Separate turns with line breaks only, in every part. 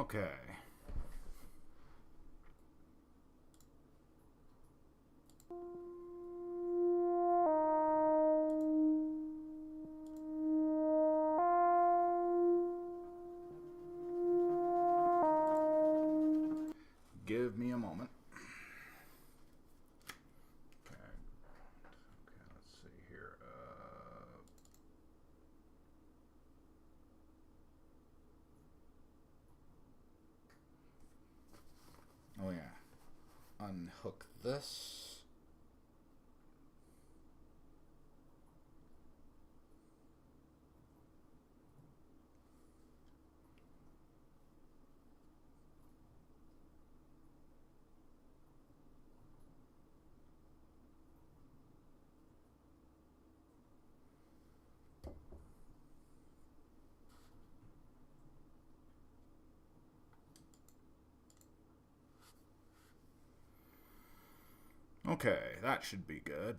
Okay. Give me a moment. Okay. Okay, let's see here. Oh yeah. Unhook this. Okay, that should be good.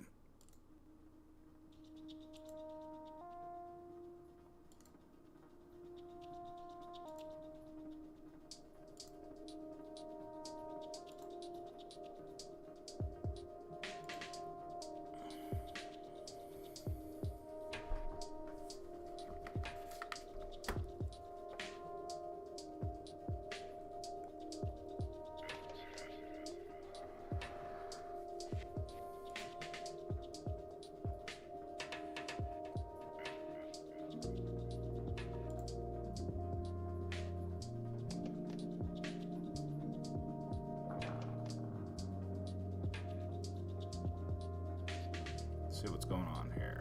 See what's going on here.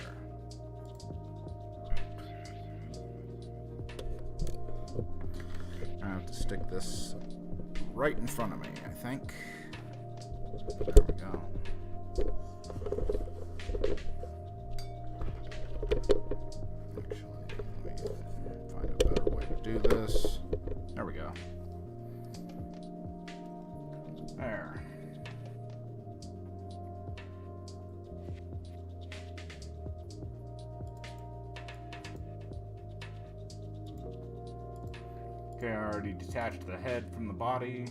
I have to stick this right in front of me, I think. There we go. Actually, let me find a better way to do this. There we go. There. Okay, I already detached the head from the body.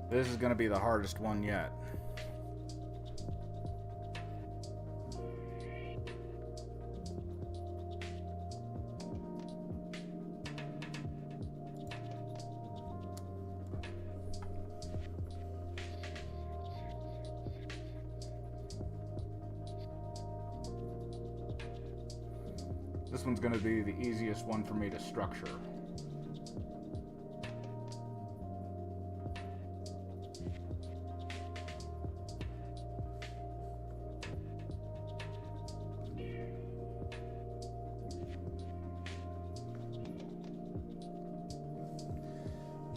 This is going to be the hardest one yet. This one's going to be the easiest one for me to structure.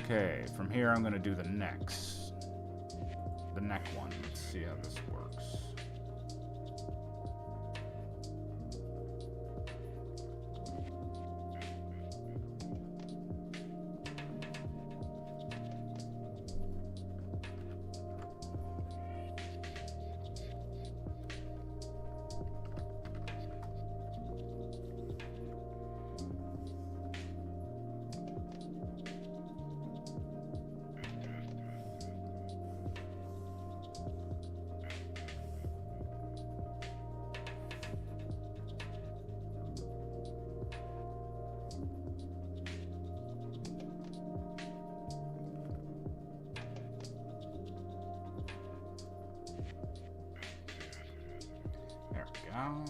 Okay, from here I'm going to do the neck one. Let's see how this works. There we go.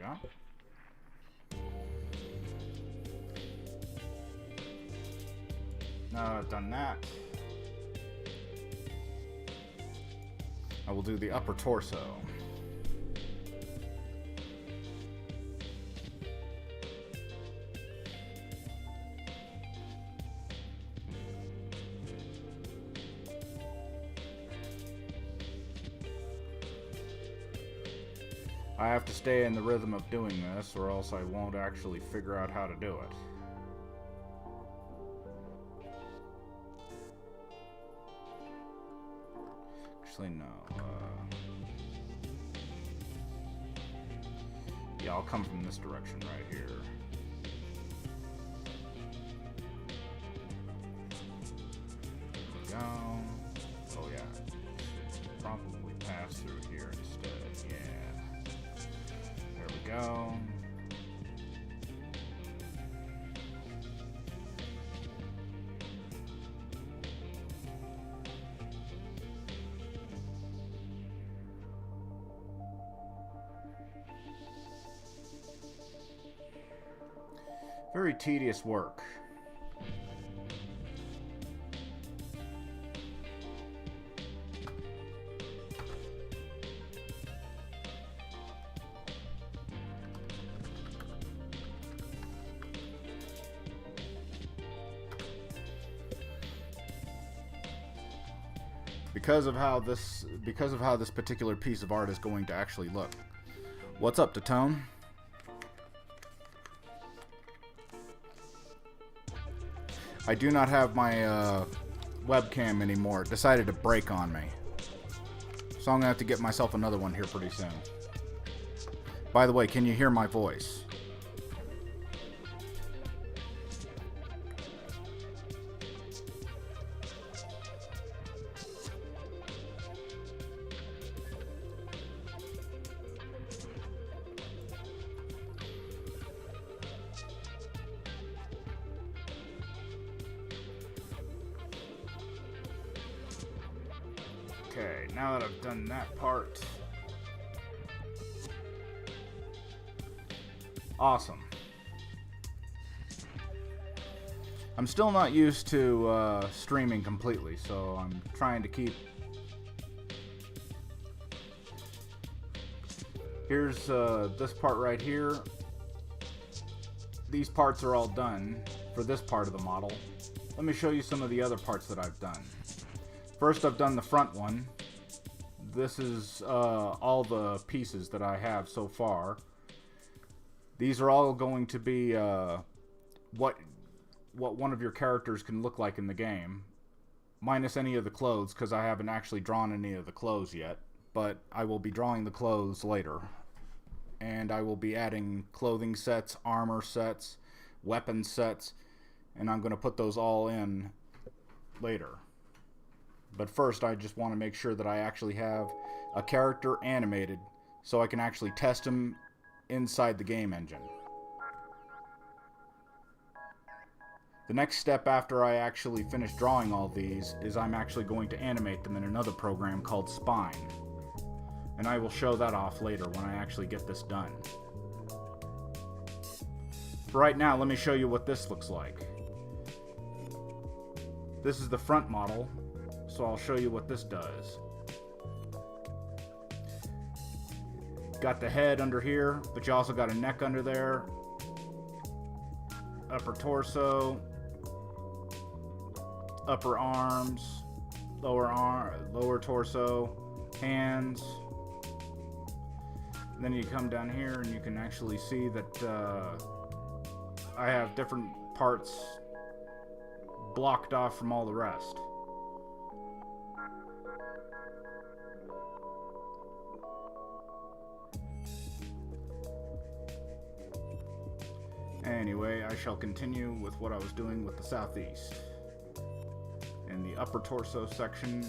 go. Now I've done that, I will do the upper torso. I have to stay in the rhythm of doing this, or else I won't actually figure out how to do it. Actually, no. Yeah, I'll come from this direction right here. There we go. Oh, yeah. Probably pass through here instead. Yeah. There we go. Very tedious work. Because of how this particular piece of art is going to actually look. What's up, Tatone? I do not have my webcam anymore. It decided to break on me. So I'm going to have to get myself another one here pretty soon. By the way, can you hear my voice? Okay, now that I've done that part. Awesome. I'm still not used to streaming completely, so I'm trying to keep... Here's this part right here. These parts are all done for this part of the model. Let me show you some of the other parts that I've done. First, I've done the front one. This is all the pieces that I have so far. These are all going to be what one of your characters can look like in the game, minus any of the clothes, because I haven't actually drawn any of the clothes yet. But I will be drawing the clothes later, and I will be adding clothing sets, armor sets, weapon sets, and I'm going to put those all in later. But first, I just want to make sure that I actually have a character animated so I can actually test him inside the game engine. The next step after I actually finish drawing all these is I'm actually going to animate them in another program called Spine. And I will show that off later when I actually get this done. For right now, let me show you what this looks like. This is the front model. So I'll show you what this does. Got the head under here, but you also got a neck under there. Upper torso. Upper arms. Lower torso. Hands. And then you come down here and you can actually see that I have different parts blocked off from all the rest. Anyway, I shall continue with what I was doing with the southeast. In the upper torso section,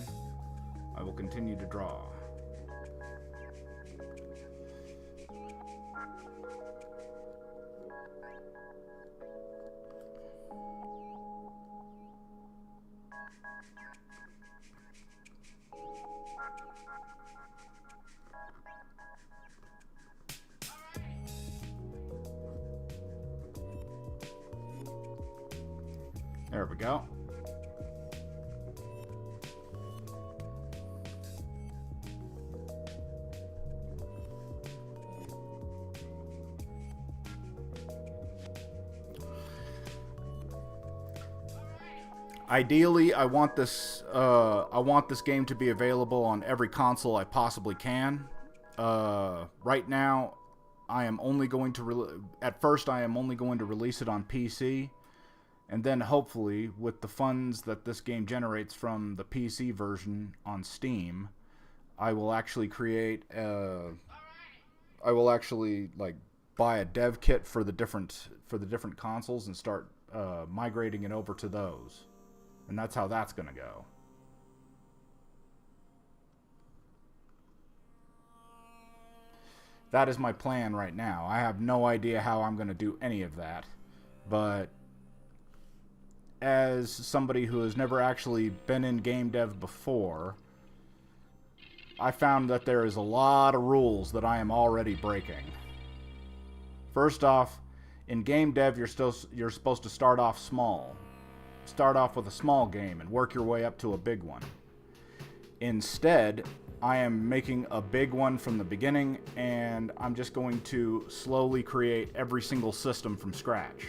I will continue to draw. There we go. Ideally, I want this game to be available on every console I possibly can. Right now, I am only going to at first I am only going to release it on PC, and then hopefully, with the funds that this game generates from the PC version on Steam, I will actually like buy a dev kit for the different consoles and start migrating it over to those. And that's how that's going to go. That is my plan right now. I have no idea how I'm going to do any of that. But as somebody who has never actually been in game dev before, I found that there is a lot of rules that I am already breaking. First off, in game dev, you're supposed to start off small. Start off with a small game and work your way up to a big one. Instead, I am making a big one from the beginning, and I'm just going to slowly create every single system from scratch.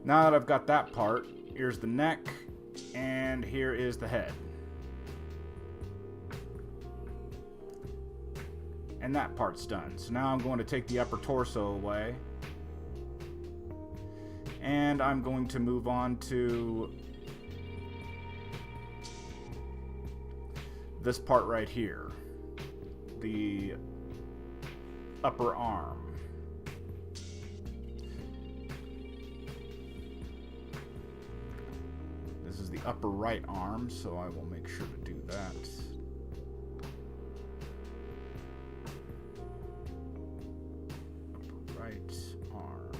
Now that I've got that part, here's the neck, and here is the head. And that part's done. So now I'm going to take the upper torso away. And I'm going to move on to this part right here. The upper arm. This is the upper right arm, so I will make sure to do that. Upper right arm.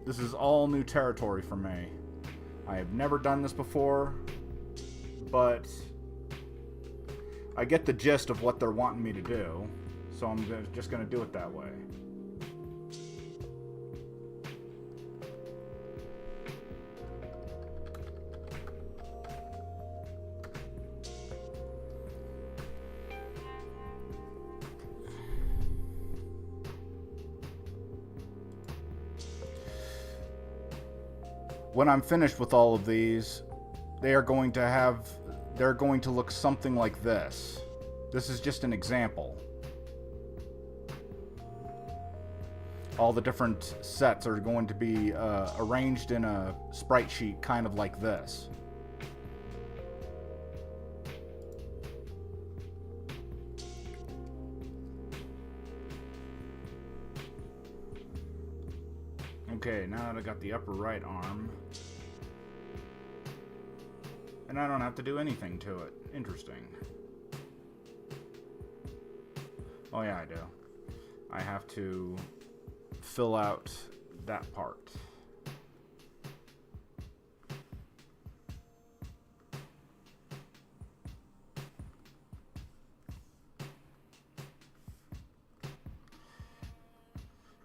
This is all new territory for me. I have never done this before, but I get the gist of what they're wanting me to do, so I'm just going to do it that way. When I'm finished with all of these, they're going to look something like this. This is just an example. All the different sets are going to be arranged in a sprite sheet kind of like this. Okay, now that I got the upper right arm, and I don't have to do anything to it. Interesting. Oh yeah, I do. I have to fill out that part.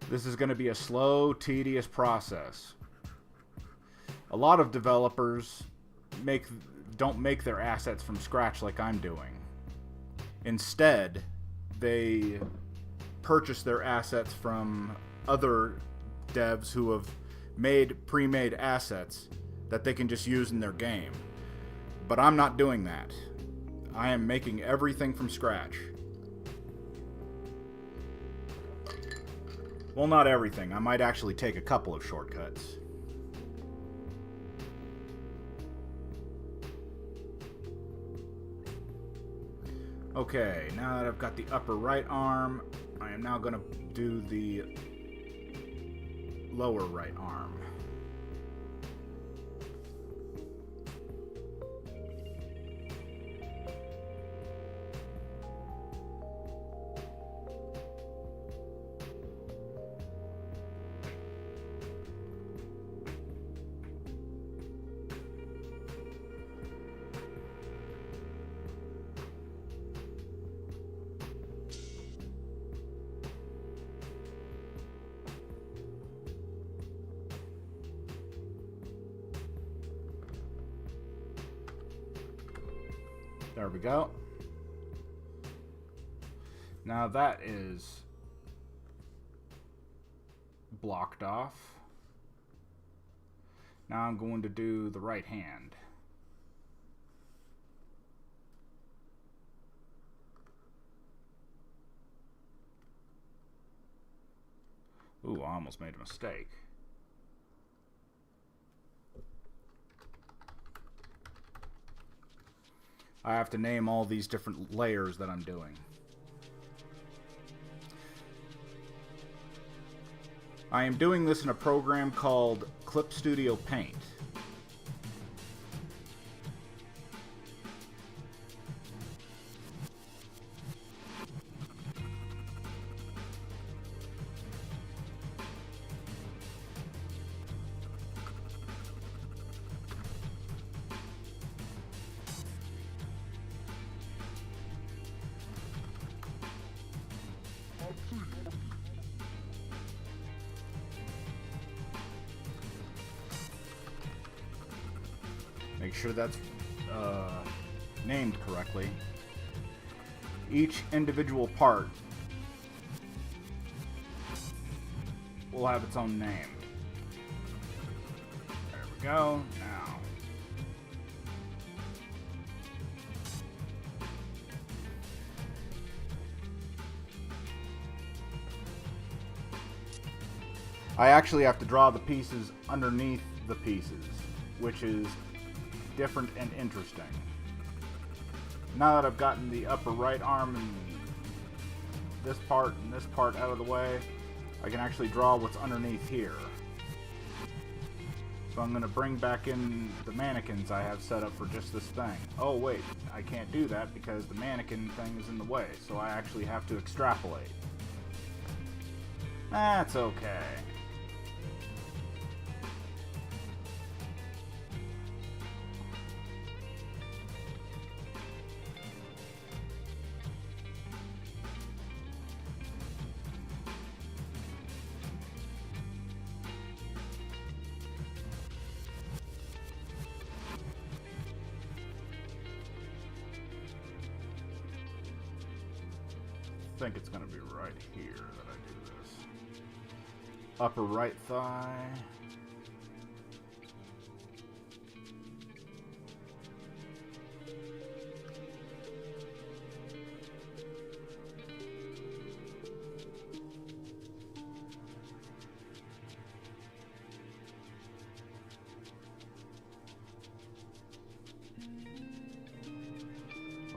This is going to be a slow, tedious process. A lot of developers don't make their assets from scratch like I'm doing. Instead, they purchase their assets from other devs who have made pre-made assets that they can just use in their game. But I'm not doing that. I am making everything from scratch. Well, not everything. I might actually take a couple of shortcuts. Okay, now that I've got the upper right arm, I am now going to do the lower right arm. There we go. Now that is blocked off. Now I'm going to do the right hand. Ooh, I almost made a mistake. I have to name all these different layers that I'm doing. I am doing this in a program called Clip Studio Paint. Make sure that's named correctly. Each individual part will have its own name. There we go. Now, I actually have to draw the pieces underneath the pieces, which is different and interesting. Now that I've gotten the upper right arm and this part out of the way, I can actually draw what's underneath here. So I'm going to bring back in the mannequins I have set up for just this thing. Oh wait, I can't do that because the mannequin thing is in the way, so I actually have to extrapolate. That's okay. I think it's going to be right here that I do this. Upper right thigh.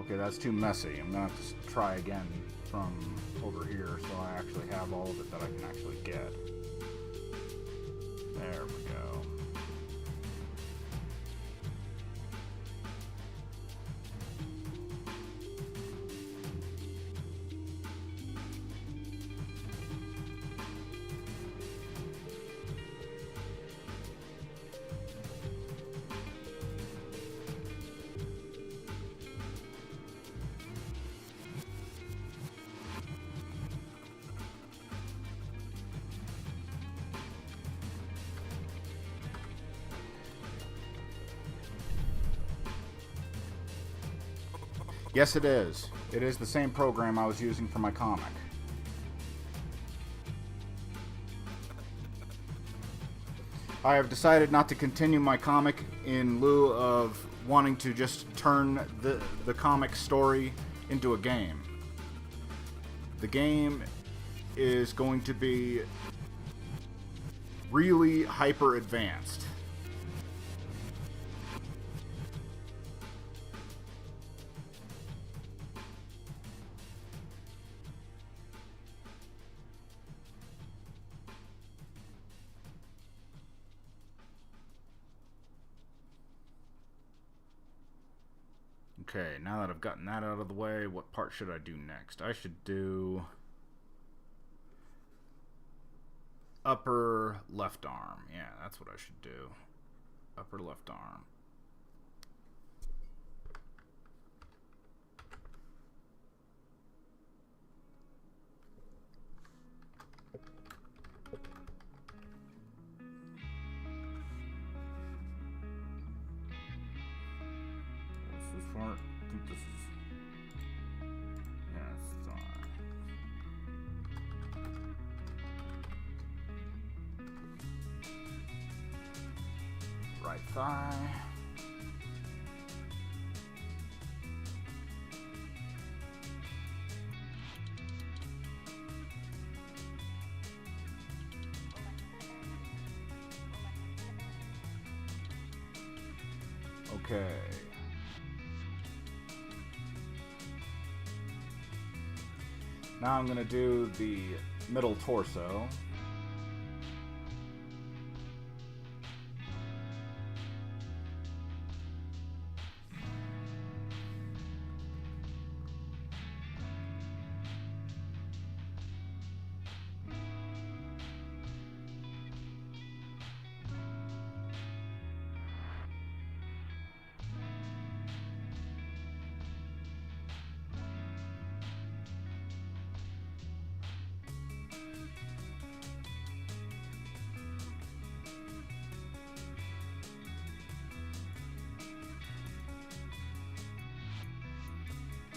Okay, that's too messy. I'm going to have to try again from over here so I actually have all of it that I can actually get. There we go. Yes, it is. It is the same program I was using for my comic. I have decided not to continue my comic in lieu of wanting to just turn the comic story into a game. The game is going to be really hyper advanced. Okay, now that I've gotten that out of the way, what part should I do next? I should do upper left arm. Yeah, that's what I should do. Upper left arm. What's this part? think this is... Yeah, it's right thigh. Okay. Now I'm going to do the middle torso.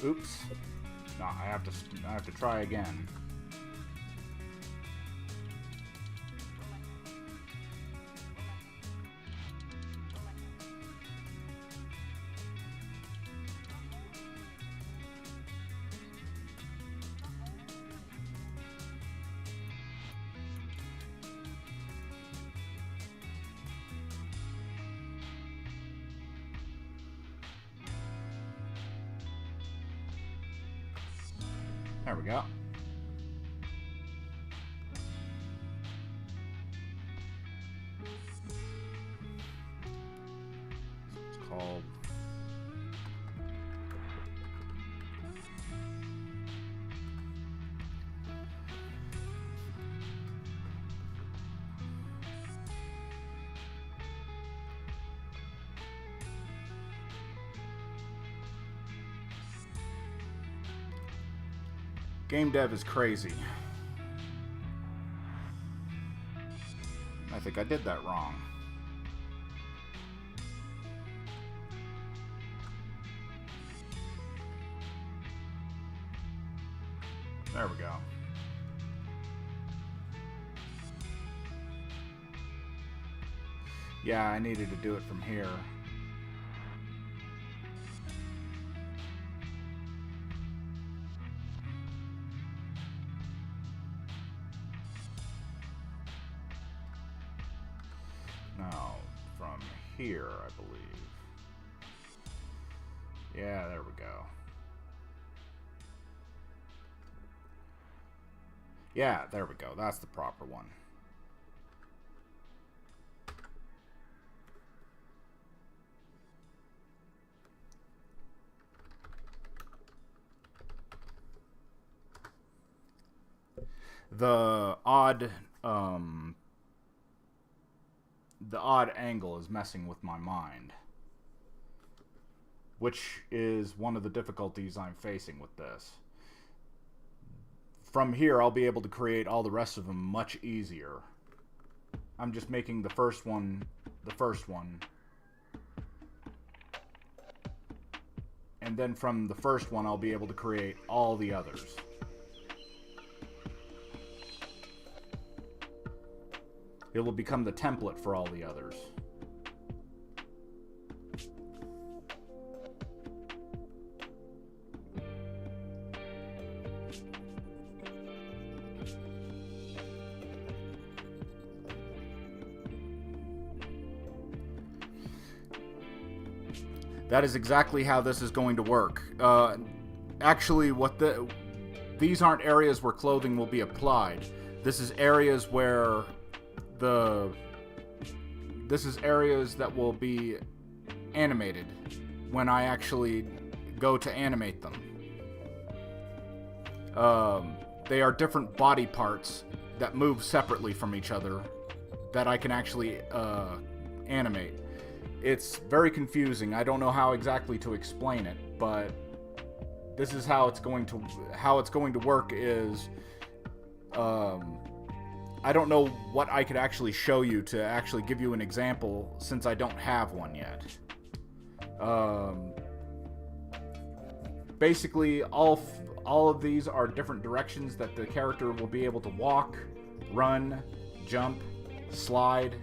Oops. No, I have to try again. There we go. It's called game dev is crazy. I think I did that wrong. There we go. Yeah, I needed to do it from here. Now, from here, I believe. Yeah, there we go. Yeah, there we go. That's the proper one. The odd angle is messing with my mind, which is one of the difficulties I'm facing with this. From here, I'll be able to create all the rest of them much easier. I'm just making the first one the first one. And then from the first one, I'll be able to create all the others. It will become the template for all the others. That is exactly how this is going to work. Actually, these aren't areas where clothing will be applied. This is areas where this is areas that will be animated when I actually go to animate them. They are different body parts that move separately from each other that I can actually animate. It's very confusing. I don't know how exactly to explain it, but this is how it's going to work is I don't know what I could actually show you to actually give you an example since I don't have one yet. basically all of these are different directions that the character will be able to walk, run, jump, slide,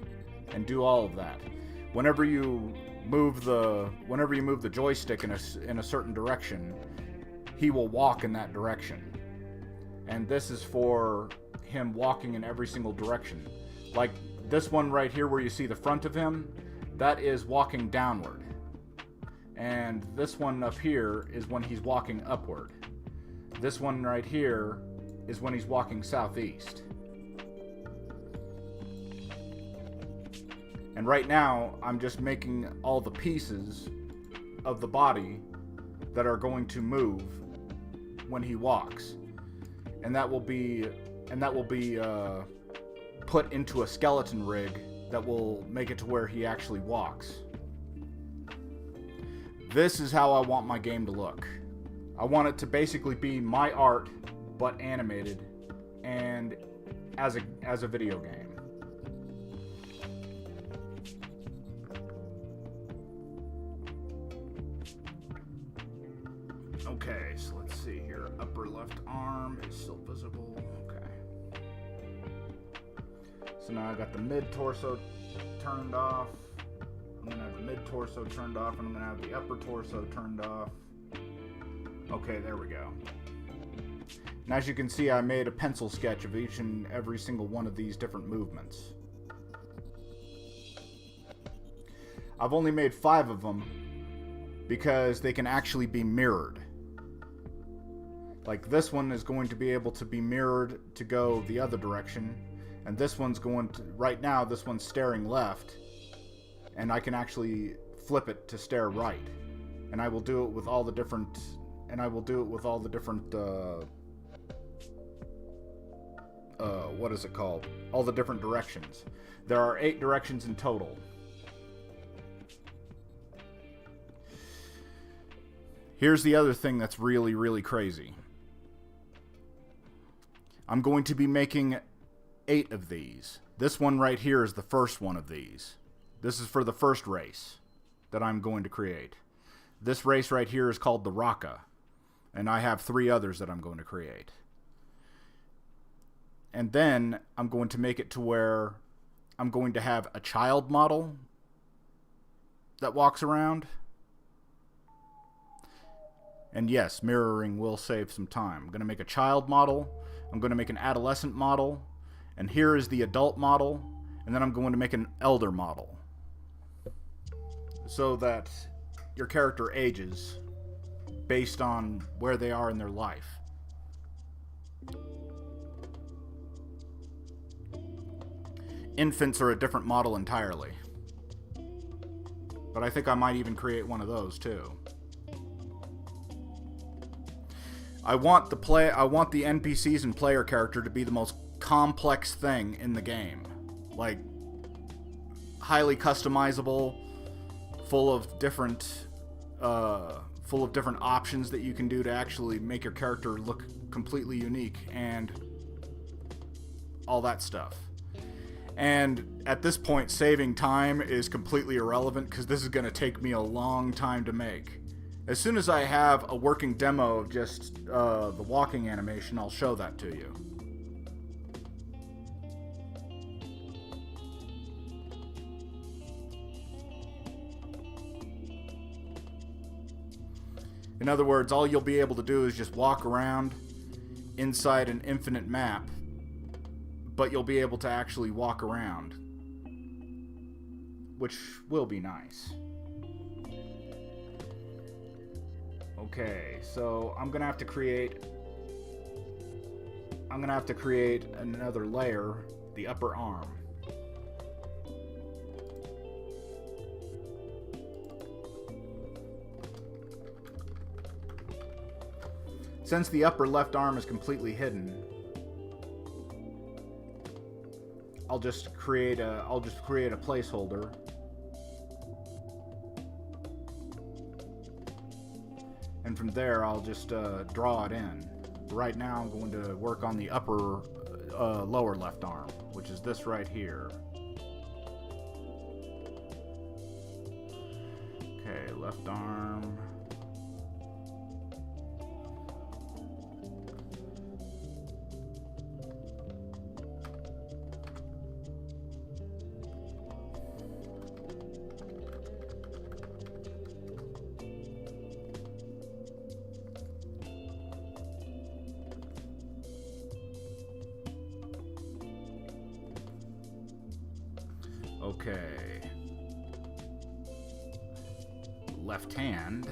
and do all of that. Whenever you move the joystick in a certain direction, he will walk in that direction. And this is for him walking in every single direction. Like this one right here where you see the front of him, that is walking downward. And this one up here is when he's walking upward. This one right here is when he's walking southeast. And right now, I'm just making all the pieces of the body that are going to move when he walks. And that will be put into a skeleton rig that will make it to where he actually walks. This is how I want my game to look. I want it to basically be my art, but animated and as a video game. Okay, so let's see here. Upper left arm is still visible. Okay. So now I got the mid-torso turned off. I'm going to have the mid-torso turned off, and I'm going to have the upper torso turned off. Okay, there we go. And as you can see, I made a pencil sketch of each and every single one of these different movements. I've only made 5 of them because they can actually be mirrored. Like this one is going to be able to be mirrored to go the other direction, and this one's going to, right now this one's staring left, and I can actually flip it to stare right. And I will do it with all the different, what is it called? All the different directions. There are 8 directions in total. Here's the other thing that's really, really crazy. I'm going to be making 8 of these. This one right here is the first one of these. This is for the first race that I'm going to create. This race right here is called the Raka, and I have 3 others that I'm going to create. And then I'm going to make it to where I'm going to have a child model that walks around. And yes, mirroring will save some time. I'm going to make a child model, I'm going to make an adolescent model, and here is the adult model, and then I'm going to make an elder model, so that your character ages based on where they are in their life. Infants are a different model entirely, but I think I might even create one of those too. I want the NPCs and player character to be the most complex thing in the game. Like, highly customizable, full of different options that you can do to actually make your character look completely unique and all that stuff. And at this point, saving time is completely irrelevant because this is going to take me a long time to make. As soon as I have a working demo of just the walking animation, I'll show that to you. In other words, all you'll be able to do is just walk around inside an infinite map, but you'll be able to actually walk around, which will be nice. Okay, so I'm gonna have to create another layer, the upper arm. Since the upper left arm is completely hidden, I'll just create a placeholder. And from there, I'll just draw it in. Right now, I'm going to work on the upper, lower left arm, which is this right here. Okay, left arm. Okay. Left hand.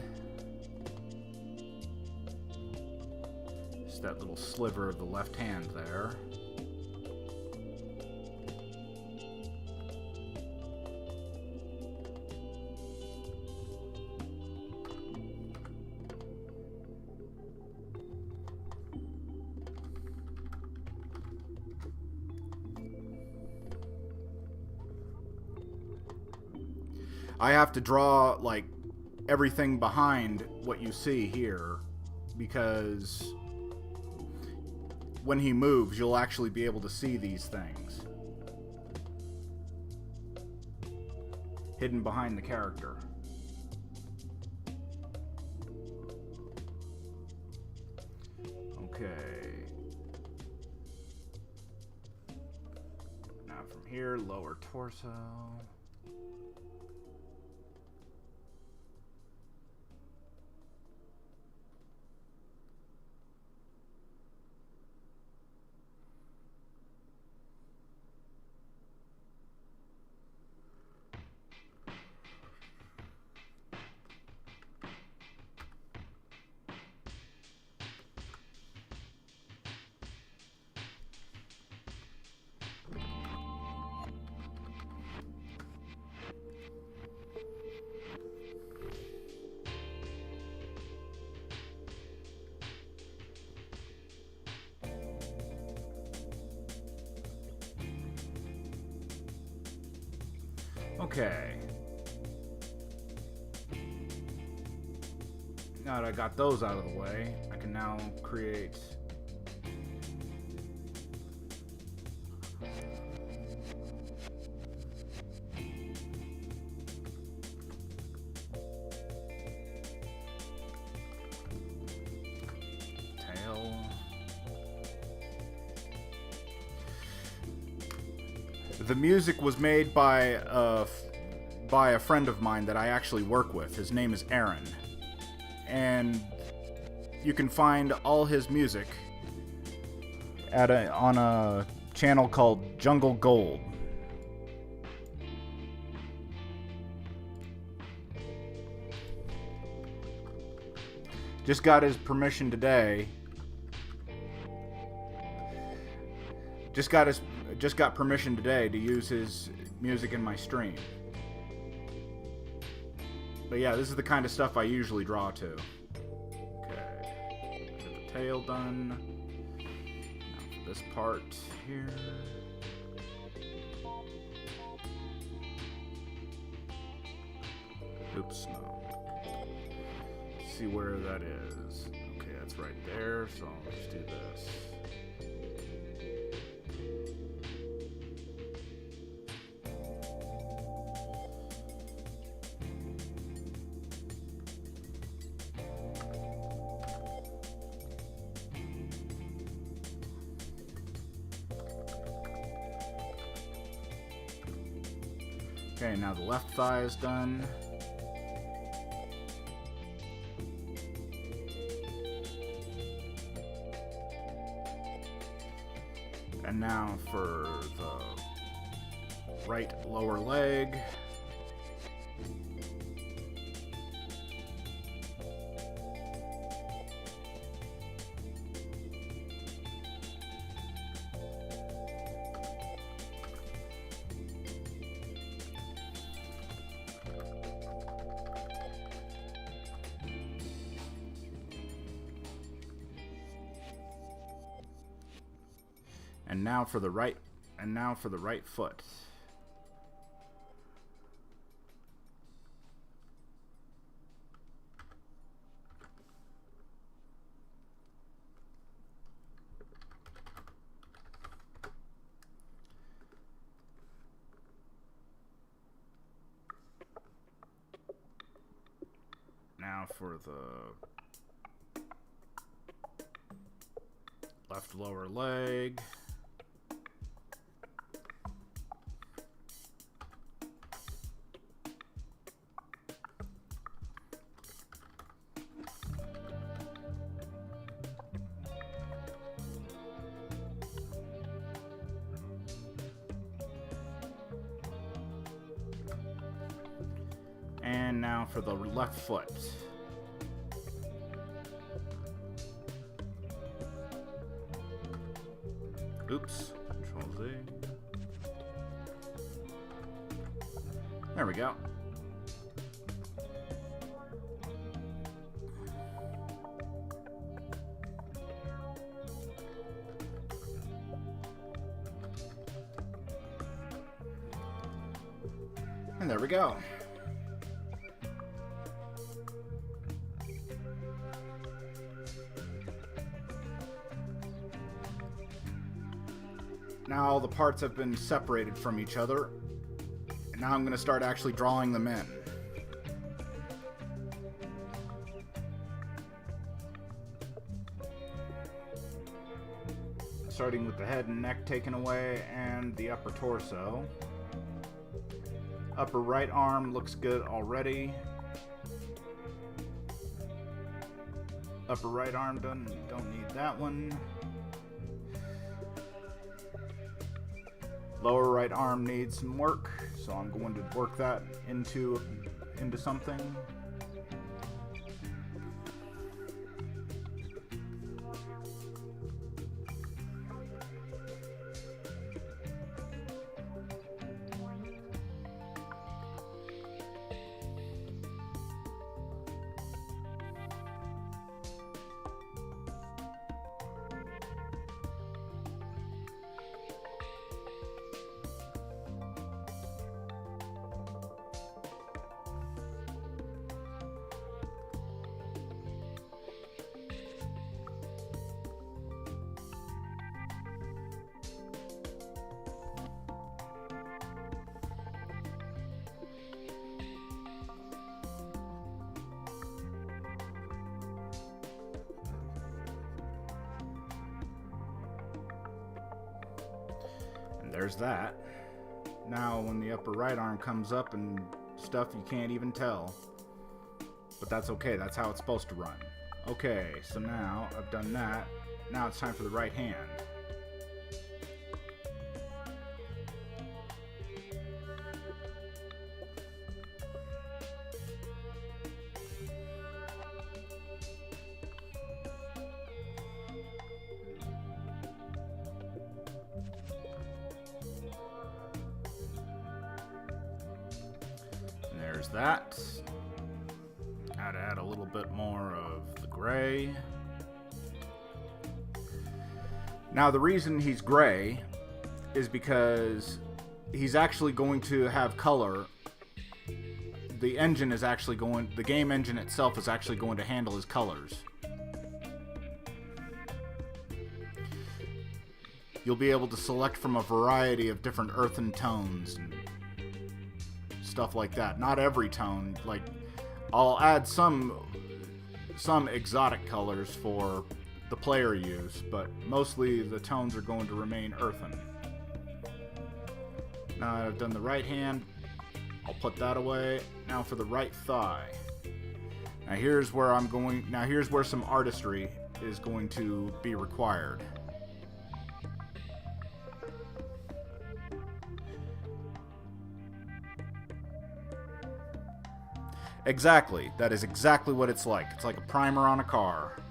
Just that little sliver of the left hand there. I have to draw, like, everything behind what you see here, because when he moves, you'll actually be able to see these things hidden behind the character. Okay. Now from here, lower torso. Okay. Now that I got those out of the way, I can now create tail. The music was made by a friend of mine that I actually work with. His name is Aaron. And you can find all his music on a channel called Jungle Gold. Just got his permission today. Just got permission today to use his music in my stream. But yeah, this is the kind of stuff I usually draw to. Okay. Get the tail done. Now for this part here. Oops, no. Let's see where that is. Okay, that's right there, so I'll just do this. Okay, now the left thigh is done. And now for the right lower leg. And now for the right foot. Now for the left lower leg. And now for the left foot. Oops. Control Z. There we go. And there we go. Now all the parts have been separated from each other. And now I'm going to start actually drawing them in. Starting with the head and neck taken away and the upper torso. Upper right arm looks good already. Upper right arm done, don't need that one. Lower right arm needs some work, so I'm going to work that into something. There's that. Now when the upper right arm comes up and stuff, you can't even tell. But that's okay, that's how it's supposed to run. Okay, so now I've done that. Now it's time for the right hand. There's that. I'd add a little bit more of the gray. Now the reason he's gray is because he's actually going to have color. The engine is actually going, the game engine itself is actually going to handle his colors. You'll be able to select from a variety of different earthen tones and stuff like that. Not every tone. Like, I'll add some exotic colors for the player use, but mostly the tones are going to remain earthen. Now I've done the right hand, I'll put that away. Now for the right thigh. Now here's where some artistry is going to be required. Exactly. That is exactly what it's like. It's like a primer on a car.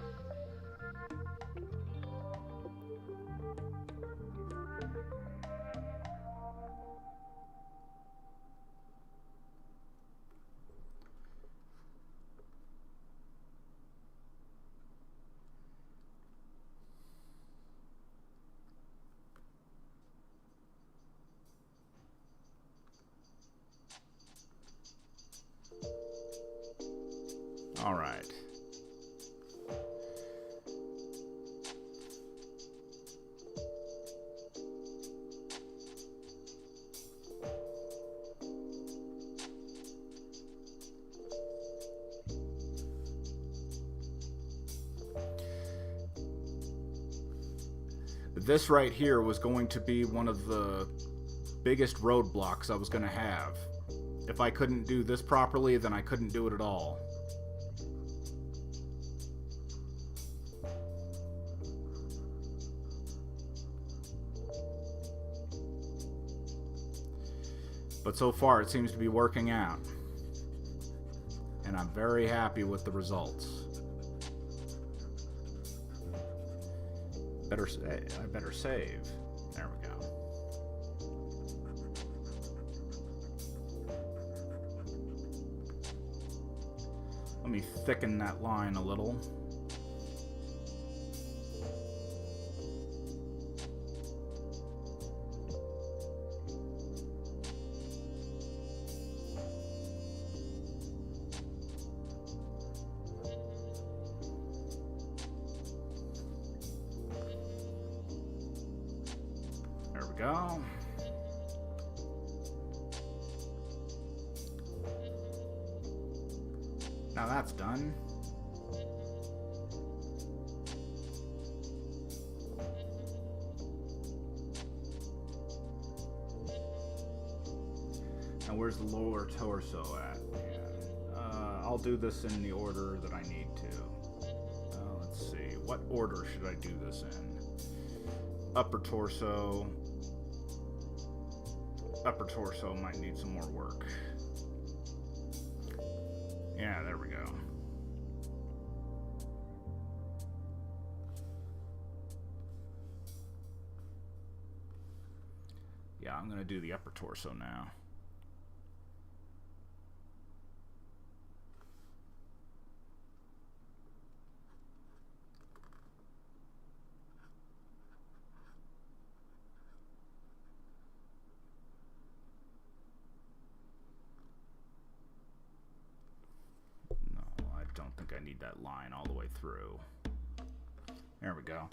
All right. This right here was going to be one of the biggest roadblocks I was going to have. If I couldn't do this properly, then I couldn't do it at all. But so far, it seems to be working out. and I'm very happy with the results. I better save. There we go. Let me thicken that line a little. There we go. Now that's done. Now where's the lower torso at? I'll do this in the order that I need to. Let's see. What order should I do this in? Upper torso. Upper torso might need some more work. Yeah, there we go. Yeah, I'm gonna do the upper torso now. I need that line all the way through. There we go.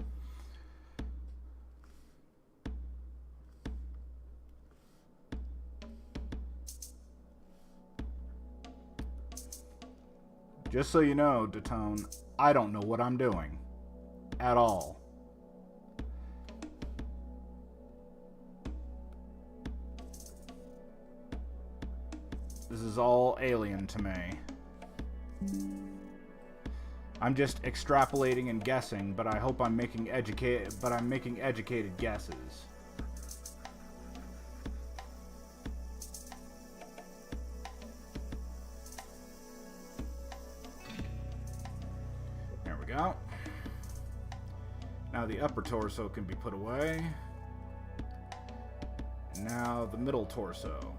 Just so you know, Datone, I don't know what I'm doing. At all. This is all alien to me. I'm just extrapolating and guessing, but I hope I'm making educated guesses. There we go. Now the upper torso can be put away. And now the middle torso.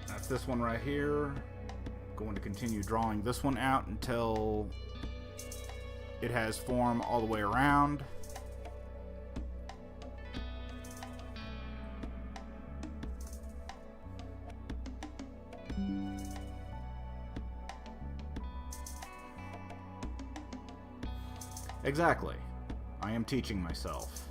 That's this one right here. I'm going to continue drawing this one out until it has form all the way around. Exactly. I am teaching myself.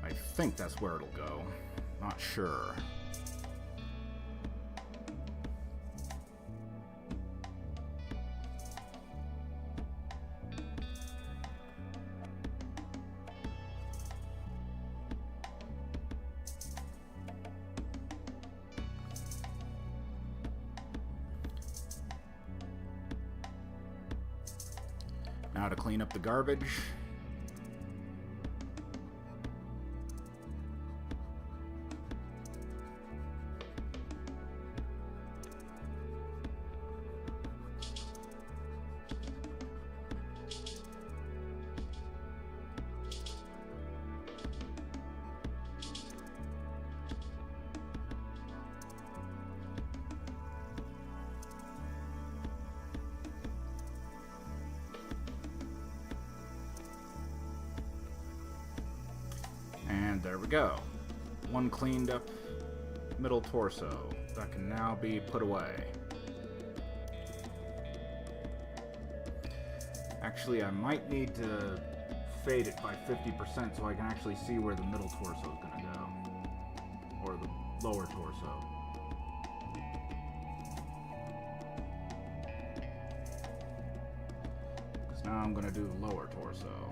I think that's where it'll go. Not sure. Now to clean up the garbage. And there we go. One cleaned up middle torso that can now be put away. Actually, I might need to fade it by 50% so I can actually see where the middle torso is going to go. Or the lower torso. Because now I'm going to do the lower torso.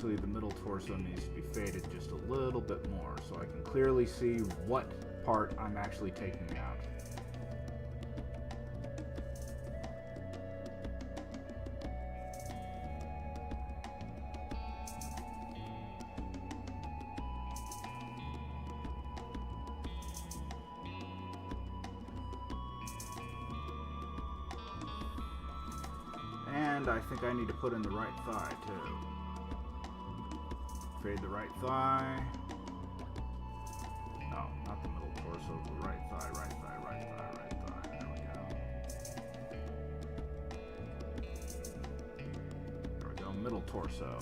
Actually, the middle torso needs to be faded just a little bit more so I can clearly see what part I'm actually taking out. And I think I need to put in the right thigh too. Fade the right thigh. No, not the middle torso, the right thigh, right thigh, right thigh, right thigh. There we go. There we go, middle torso.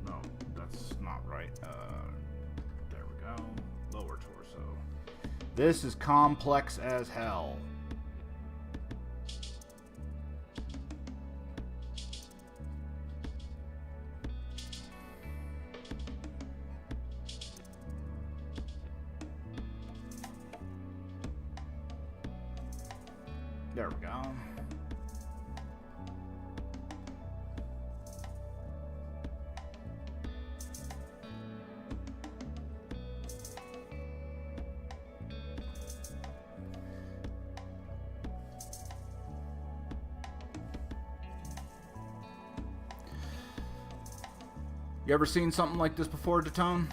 No, that's not right. There we go. Lower torso. This is complex as hell. There we go. You ever seen something like this before, Datone?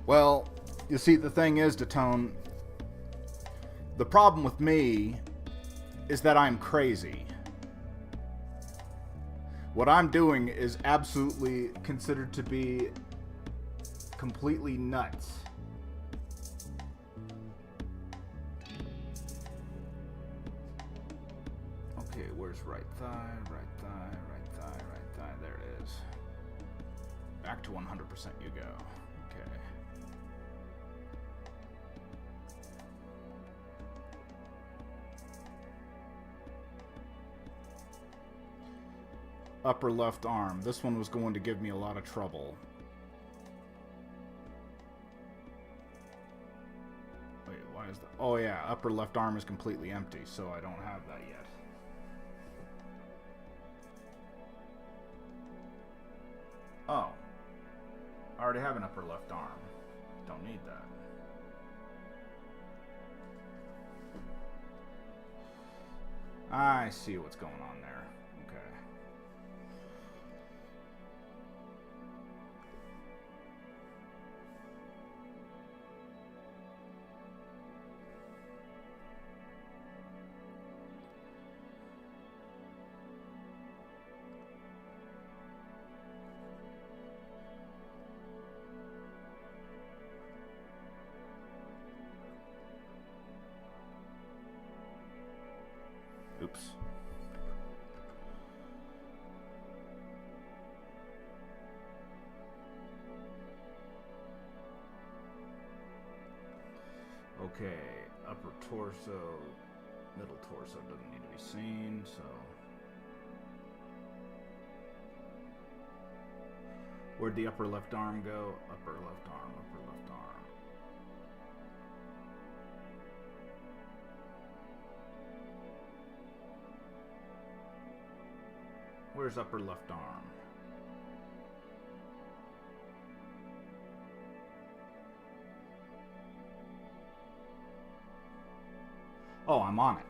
Well, you see, the thing is, Datone, the problem with me is that I'm crazy. What I'm doing is absolutely considered to be completely nuts. Okay, where's right thigh, right thigh, right thigh, right thigh? There it is. Back to 100% you go. Okay. Upper left arm. This one was going to give me a lot of trouble. Wait, why is that? Oh yeah, upper left arm is completely empty, so I don't have that yet. Oh. I already have an upper left arm. Don't need that. I see what's going on there. Okay. Oops. Okay, upper torso, middle torso doesn't need to be seen, so... Where'd the upper left arm go? Upper left arm, upper left arm. Where's upper left arm? Oh, I'm on it.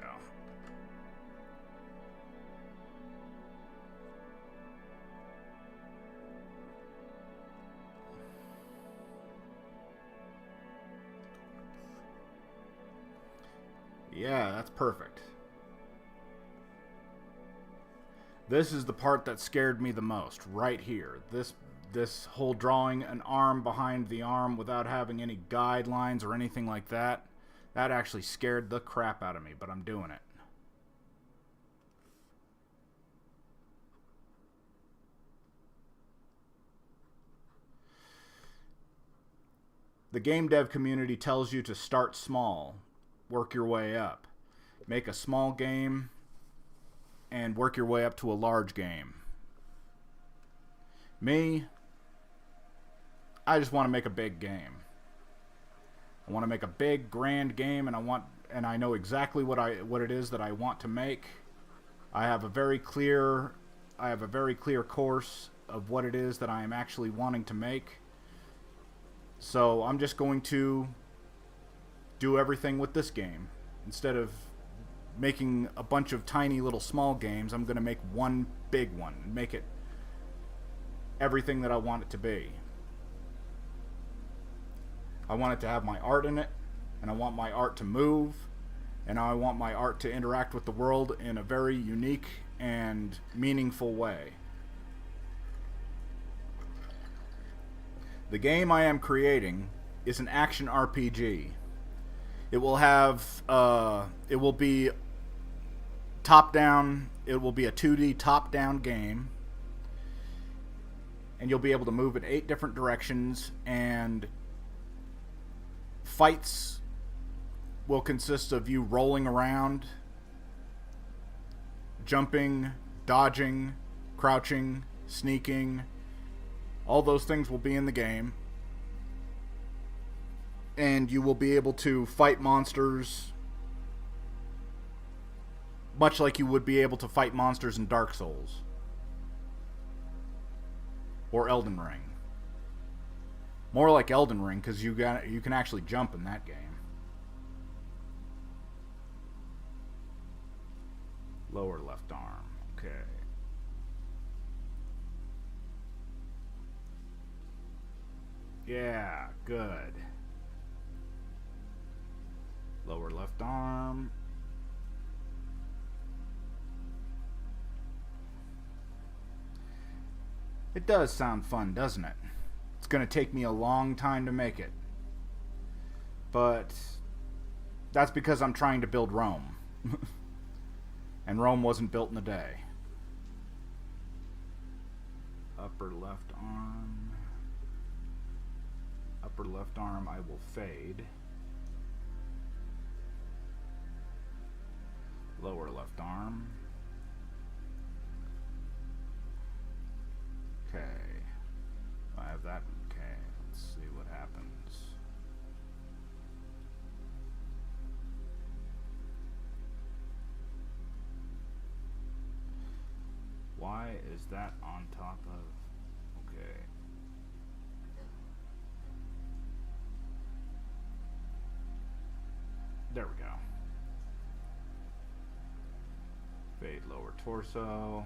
go. Yeah, that's perfect. This is the part that scared me the most, right here. This whole drawing an arm behind the arm without having any guidelines or anything like that, that actually scared the crap out of me, but I'm doing it. The game dev community tells you to start small, work your way up. Make a small game and work your way up to a large game. Me, I just want to make a big game. I want to make a big, grand game, and I know exactly what it is that I want to make. I have a very clear course of what it is that I am actually wanting to make. So I'm just going to do everything with this game. Instead of making a bunch of tiny little small games, I'm going to make one big one and make it everything that I want it to be. I want it to have my art in it, and I want my art to move, and I want my art to interact with the world in a very unique and meaningful way. The game I am creating is an action RPG. It will have, it will be top-down, it will be a 2D top-down game, and you'll be able to move in 8 different directions, and fights will consist of you rolling around, jumping, dodging, crouching, sneaking. All those things will be in the game. And you will be able to fight monsters much like you would be able to fight monsters in Dark Souls or Elden Ring. More like Elden Ring, because you can actually jump in that game. Lower left arm. Okay. Yeah, good. Lower left arm. It does sound fun, doesn't it? It's going to take me a long time to make it. But that's because I'm trying to build Rome. And Rome wasn't built in a day. Upper left arm. Upper left arm I will fade. Lower left arm. Okay. I have that. Okay, let's see what happens. Why is that on top of... Okay. There we go. Fade lower torso.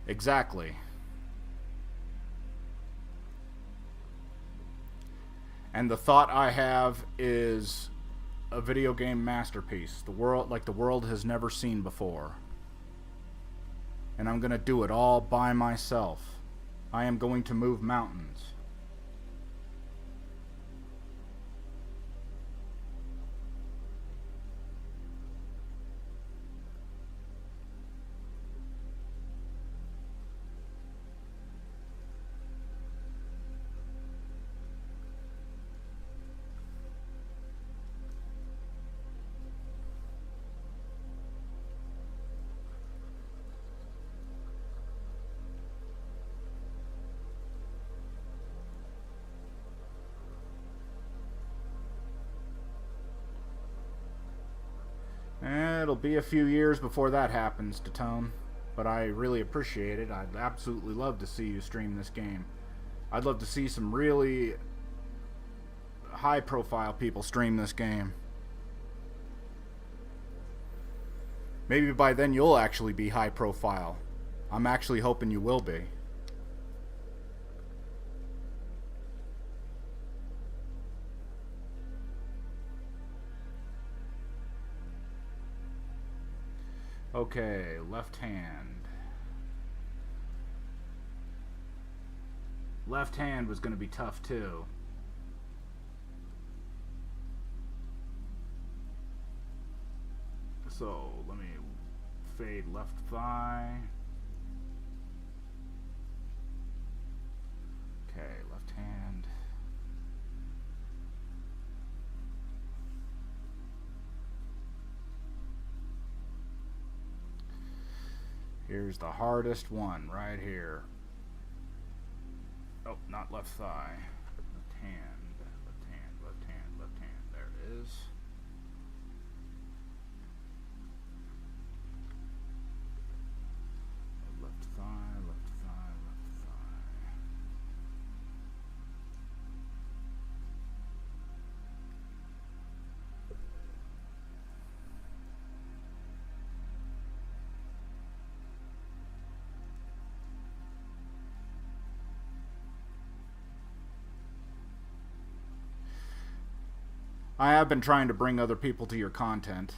Exactly. And the thought I have is a video game masterpiece. The world has never seen before. And I'm going to do it all by myself. I am going to move mountains. It'll be a few years before that happens, Tatone. But I really appreciate it. I'd absolutely love to see you stream this game. I'd love to see some really high-profile people stream this game. Maybe by then you'll actually be high-profile. I'm actually hoping you will be. Okay, left hand. Left hand was going to be tough too. So, let me fade left thigh. Okay, left hand. Here's the hardest one right here. Oh, not left thigh. Left hand, left hand, left hand, left hand. There it is. Left thigh, left thigh, left thigh. I have been trying to bring other people to your content.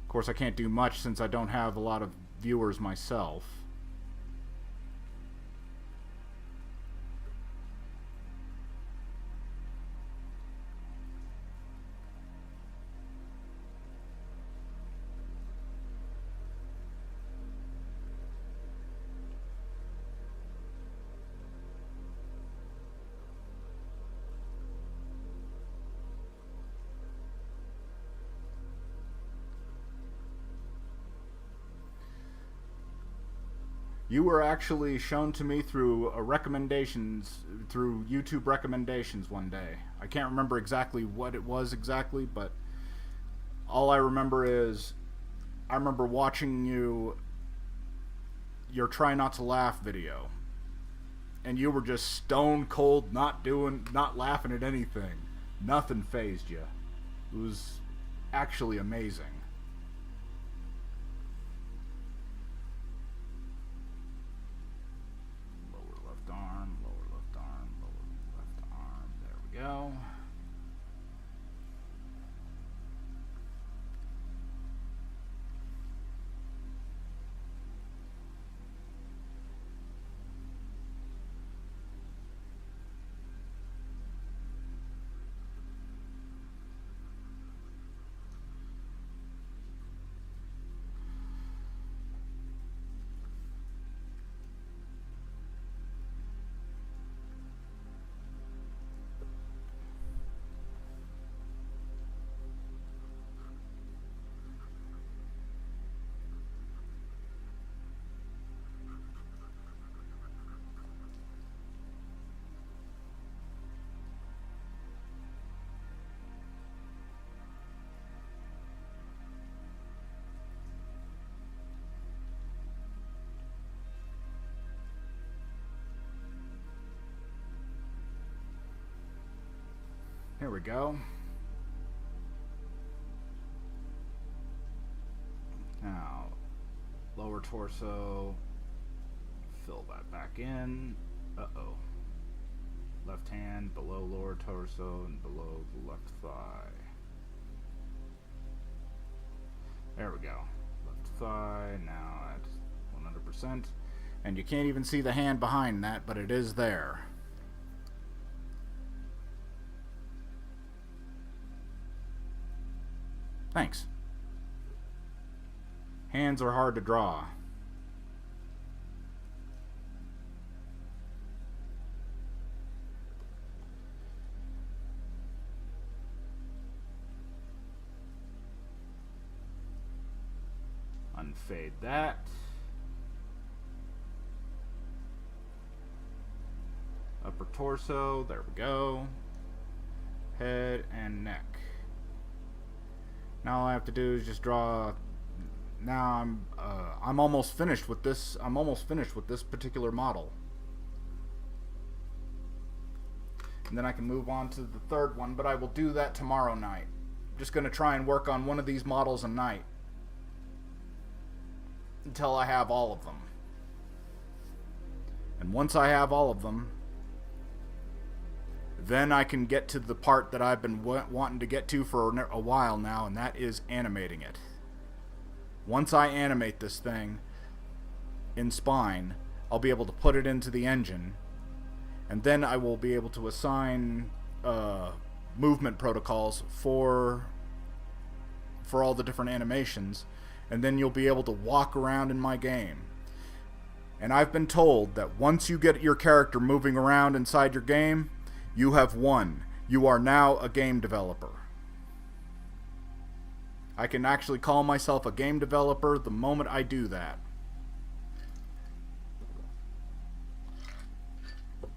Of course, I can't do much since I don't have a lot of viewers myself. You were actually shown to me through through YouTube recommendations one day. I can't remember exactly what it was exactly, but all I remember is I remember watching your Try Not to Laugh video. And you were just stone cold, not laughing at anything. Nothing fazed you. It was actually amazing. Go. Here we go. Now, lower torso, fill that back in. Uh-oh. Left hand below lower torso and below the left thigh. There we go. Left thigh now at 100%. And you can't even see the hand behind that, but it is there. Thanks. Hands are hard to draw. Unfade that. Upper torso, there we go. Head and neck. Now all I have to do is just draw now I'm almost finished with this. I'm almost finished with this particular model. And then I can move on to the third one, but I will do that tomorrow night. I'm just going to try and work on one of these models a night until I have all of them. And once I have all of them, then I can get to the part that I've been wanting to get to for a while now, and that is animating it. Once I animate this thing in Spine, I'll be able to put it into the engine, and then I will be able to assign movement protocols for all the different animations, and then you'll be able to walk around in my game. And I've been told that once you get your character moving around inside your game, you have won. You are now a game developer. I can actually call myself a game developer the moment I do that.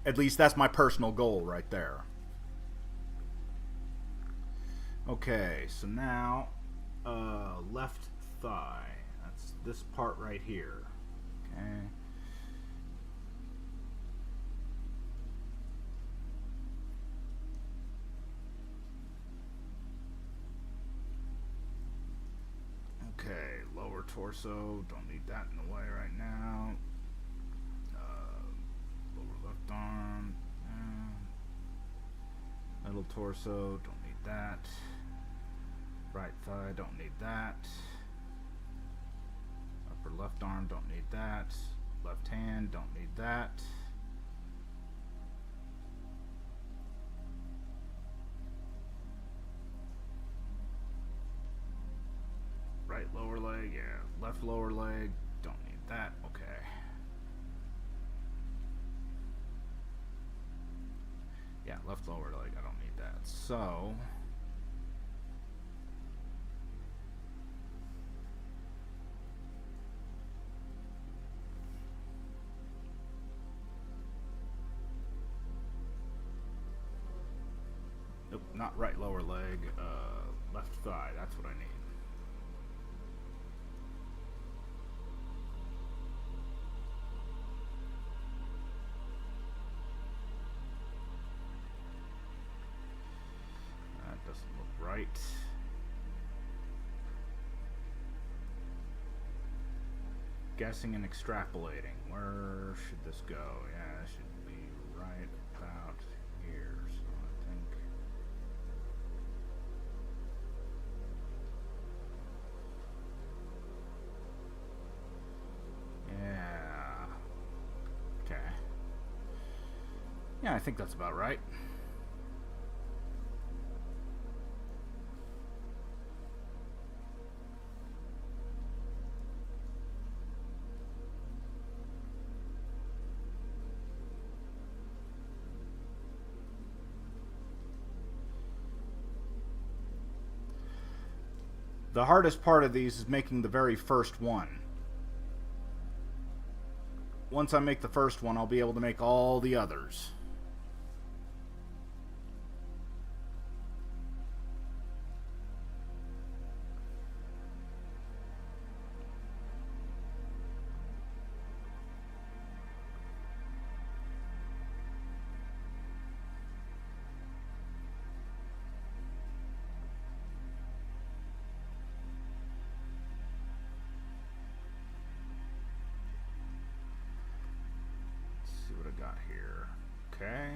At least that's my personal goal right there. Okay, so now left thigh. That's this part right here. Okay. Okay, lower torso, don't need that in the way right now. Lower left arm, middle torso, don't need that. Right thigh, don't need that. Upper left arm, don't need that. Left hand, don't need that. Right lower leg, yeah. Left lower leg, don't need that. Okay. Yeah, left lower leg, I don't need that. So nope, not right lower leg, left thigh, that's what I need. Doesn't look right. Guessing and extrapolating. Where should this go? Yeah, it should be right about here. So I think. Yeah. Okay. Yeah, I think that's about right. The hardest part of these is making the very first one. Once I make the first one, I'll be able to make all the others. Got here. Okay.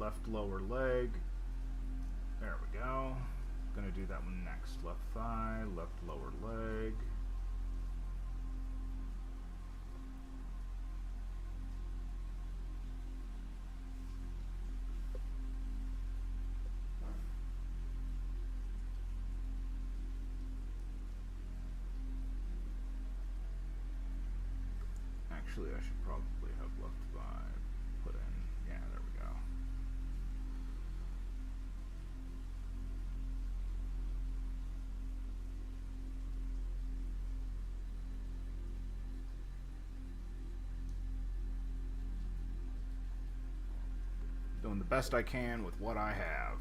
Left lower leg. There we go. Gonna do that one next. Left thigh, left lower leg. Actually, I should probably have left thigh put in. Yeah, there we go. Doing the best I can with what I have.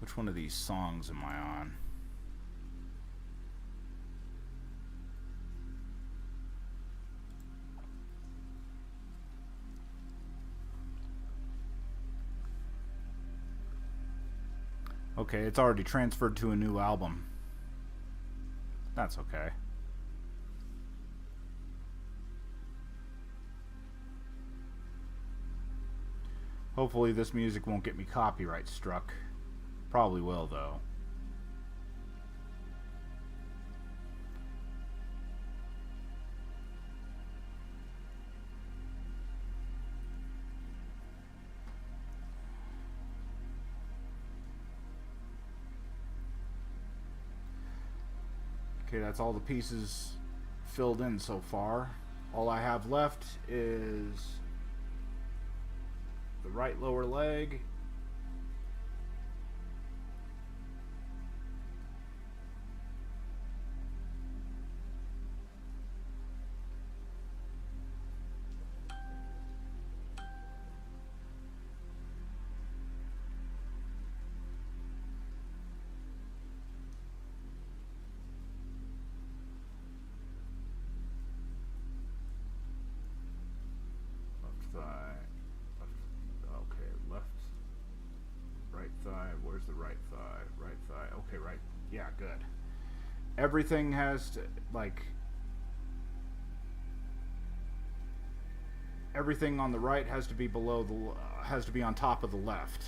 Which one of these songs am I on? Okay, it's already transferred to a new album. That's okay. Hopefully this music won't get me copyright struck. Probably will, though. Okay, that's all the pieces filled in so far. All I have left is the right lower leg, where's the right thigh? Right thigh. Okay, right. Yeah, good. Everything has to, like, everything on the right has to be below the, has to be on top of the left.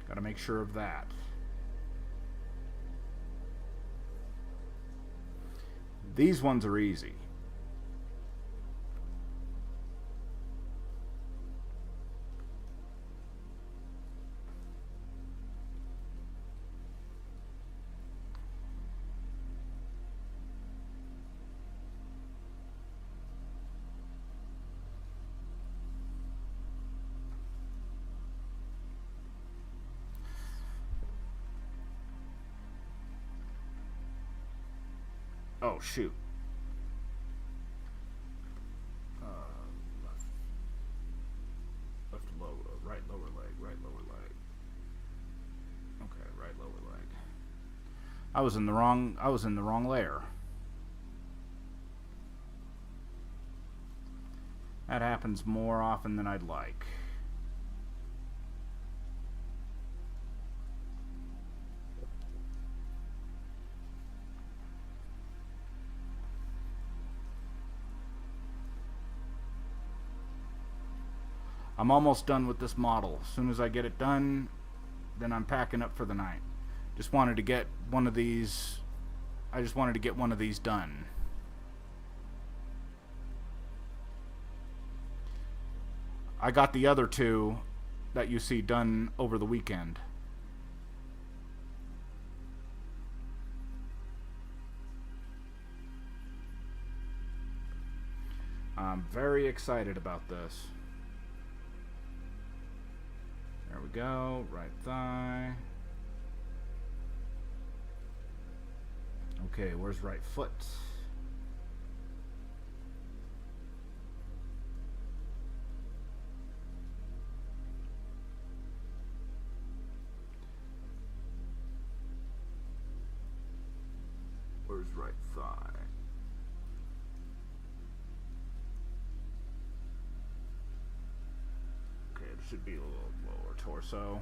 Got to make sure of that. These ones are easy. Oh, shoot. Left lower, right lower leg, right lower leg. Okay, right lower leg. I was in the wrong layer. That happens more often than I'd like. I'm almost done with this model. As soon as I get it done, then I'm packing up for the night. Just wanted to get one of these. I just wanted to get one of these done. I got the other two that you see done over the weekend. I'm very excited about this. There we go, right thigh. Okay, where's right foot? Where's right thigh? Okay, it should be a little lower torso.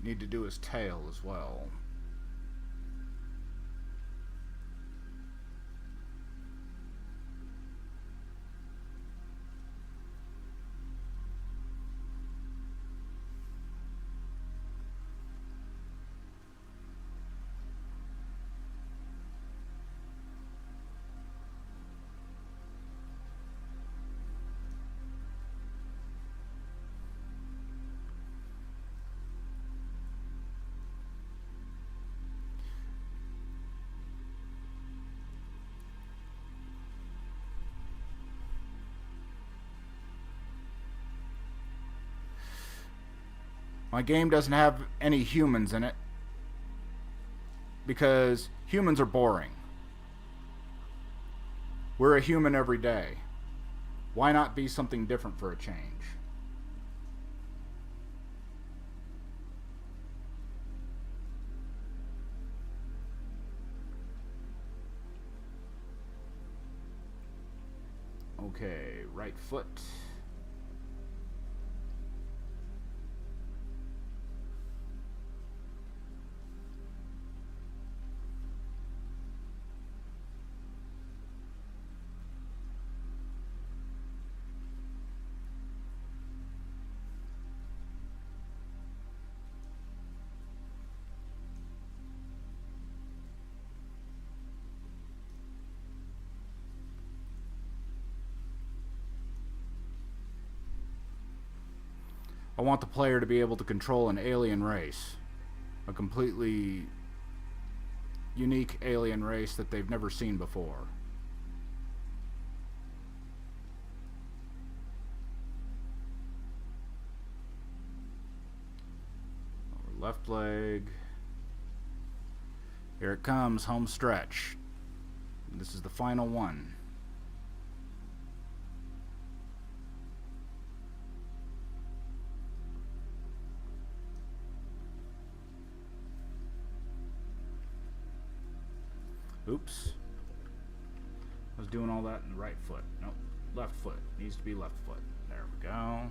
Need to do his tail as well. My game doesn't have any humans in it because humans are boring. We're a human every day. Why not be something different for a change? Okay, right foot. I want the player to be able to control an alien race. A completely unique alien race that they've never seen before. Left leg. Here it comes, home stretch. This is the final one. Oops. I was doing all that in the right foot. Nope. Left foot. Needs to be left foot. There we go.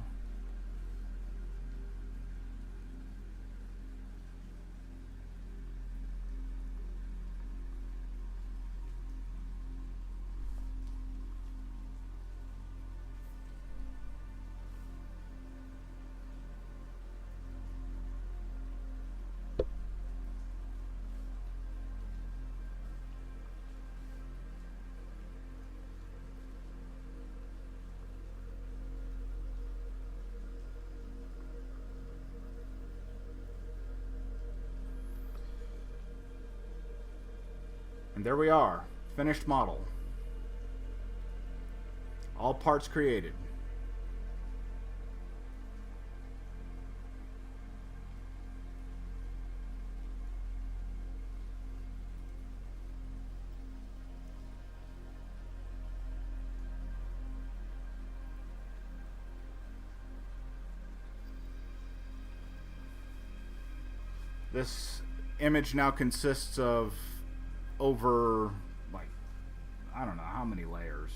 And there we are, finished model. All parts created. This image now consists of over, like, I don't know how many layers.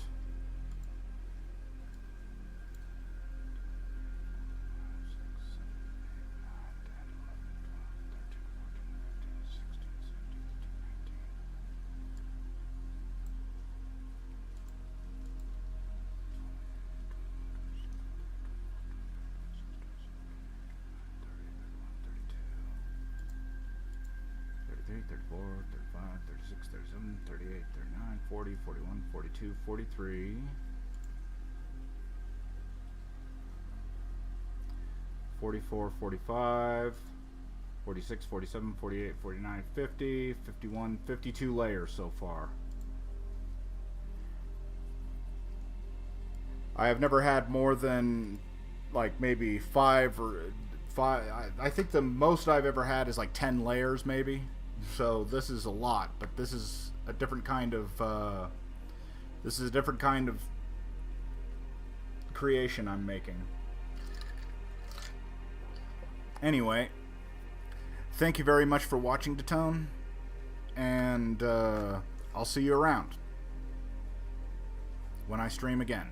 Thirty, 34, 35, 36, 37, 38, 39, 40, 41, 42, 43, 44, 45, 46, 47, 48, 49, 50, 51, 52 layers so far. I have never had more than like maybe five. I think the most I've ever had is like 10 layers maybe. So this is a lot, but this is a different kind of creation I'm making. Anyway, thank you very much for watching, Datone, and I'll see you around when I stream again.